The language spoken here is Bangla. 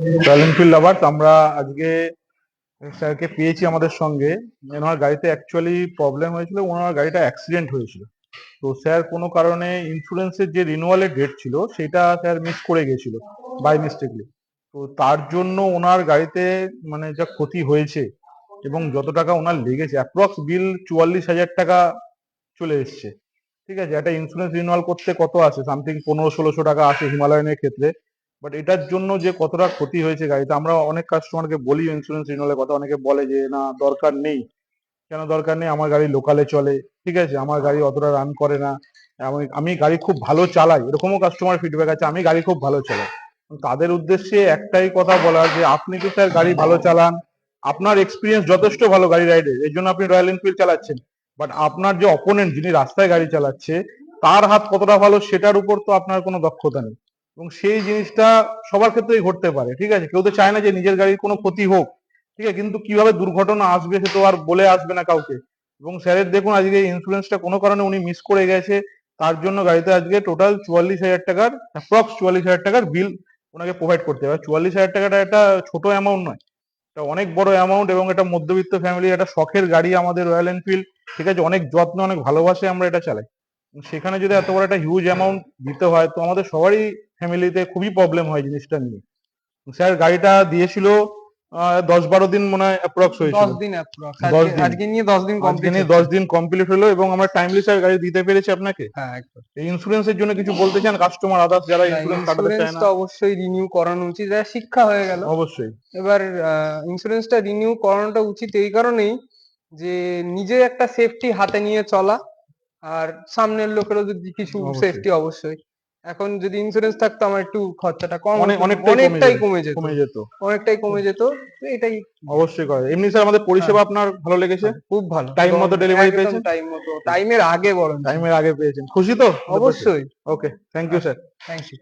রয়্যাল এনফিল্ড লাভার্স, আমরা আজকে স্যারকে পেয়েছি আমাদের সঙ্গে। ওনার গাড়িতে অ্যাকচুয়ালি প্রবলেম হয়েছিল, ওনার গাড়িটা অ্যাক্সিডেন্ট হয়েছিল। তো স্যার কোনো কারণে ইন্স্যুরেন্সের যে রিনিউয়ালের ডেট ছিল সেটা স্যার মিস করে গেছিল বাই মিস্টেকলি। তো তার জন্য ওনার গাড়িতে মানে যা ক্ষতি হয়েছে এবং যত টাকা ওনার লেগেছে, অ্যাপ্রক্স বিল 44,000 টাকা চলে এসছে। ঠিক আছে, একটা ইন্স্যুরেন্স রিনিউয়াল করতে কত আসে, সামথিং 1500-1600 টাকা আসে হিমালয়ানের ক্ষেত্রে। বাট এটার জন্য যে কতটা ক্ষতি হয়েছে গাড়িতে, আমরা অনেক কাস্টমারকে বলি ইন্স্যুরেন্স রিনিউয়ালের কথা, অনেকে বলে যে না দরকার নেই। কেন দরকার নেই, আমার গাড়ি লোকালে চলে, ঠিক আছে, আমার গাড়ি অতটা রান করে না, আমি গাড়ি খুব ভালো চালাই, এরকমও কাস্টমার ফিডব্যাক আছে, আমি গাড়ি খুব ভালো চালাই। তাদের উদ্দেশ্যে একটাই কথা বলার যে আপনি তো স্যার গাড়ি ভালো চালান, আপনার এক্সপিরিয়েন্স যথেষ্ট ভালো গাড়ি রাইডের, এর জন্য আপনি রয়্যাল এনফিল্ড চালাচ্ছেন। বাট আপনার যে অপোনেন্ট যিনি রাস্তায় গাড়ি চালাচ্ছে তার হাত কতটা ভালো সেটার উপর তো আপনার কোনো দক্ষতা নেই। এবং সেই জিনিসটা সবার ক্ষেত্রেই ঘটতে পারে, ঠিক আছে, কেউ তো চায় না যে নিজের গাড়ির কোনো ক্ষতি হোক, ঠিক আছে, কিন্তু কিভাবে দুর্ঘটনা আসবে সে তো আর বলে আসবে না কাউকে। এবং স্যারের দেখুন আজকে ইন্স্যুরেন্সটা কোনো কারণে উনি মিস করে গেছে, তার জন্য গাড়িতে আজকে টোটাল 44,000 টাকার, অ্যাপ্রক্স 44,000 টাকার বিল ওনাকে প্রোভাইড করতে হবে। 44,000 টাকাটা একটা ছোট অ্যামাউন্ট নয়, এটা অনেক বড় অ্যামাউন্ট। এবং এটা মধ্যবিত্ত ফ্যামিলি, একটা শখের গাড়ি আমাদের রয়্যাল এনফিল্ড, ঠিক আছে, অনেক যত্ন অনেক ভালোবাসে আমরা এটা চালাই। সেখানে যদি এত বড় একটা হিউজ অ্যামাউন্ট দিতে হয় তো আমাদের সবারই ফ্যামিলিতে খুবই প্রবলেম হয় জিনিসটা নিয়ে। স্যার গাড়িটা দিয়েছিল 10-12 দিন মনে হয় অ্যাপ্রক্স হয়েছিল। 10 দিন অ্যাপ্রক্স, 10 দিন, আজকে নিয়ে 10 দিন আজকে কমপ্লিট নিয়ে হচ্ছে। 10 দিন কমপ্লিট হলো এবং আমরা টাইমলি স্যার গাড়ি দিতে পেরেছি আপনাকে। হ্যাঁ, একদম। এই ইন্স্যুরেন্সের জন্য কিছু বলতে চান কাস্টমার আদার্স যারা না, ইন্স্যুরেন্স কাটাতে চায় না? ইন্স্যুরেন্সটা অবশ্যই রিনিউ করানো উচিত, এটা শিক্ষা হয়ে গেল। অবশ্যই এবার ইন্স্যুরেন্সটা রিনিউ করানোটা উচিত এই কারণেই যে নিজে একটা সেফটি হাতে নিয়ে চলা, আর সামনের লোকেরও যদি কিছু অবশ্যই সেফটি অবশ্যই। এখন যদি ইন্স্যুরেন্স থাকতো আমার একটু খরচাটা কম অনেক হতো, অনেকটাই অনেকটাই কমে যেত, কমে যেত। অনেকটাই কমে যেত। তো এটাই। অবশ্যই করে। এমনি স্যার আমাদের হ্যাঁ, পরিষেবা আপনার ভালো লেগেছে? হ্যাঁ, খুব ভালো। টাইম মতো ডেলিভারি একদম পেয়েছেন? টাইম মতো, টাইমের আগে বরঞ্চ। টাইমের আগে পেয়েছেন, খুশি তো? অবশ্যই। Okay, thank you sir. Thank you.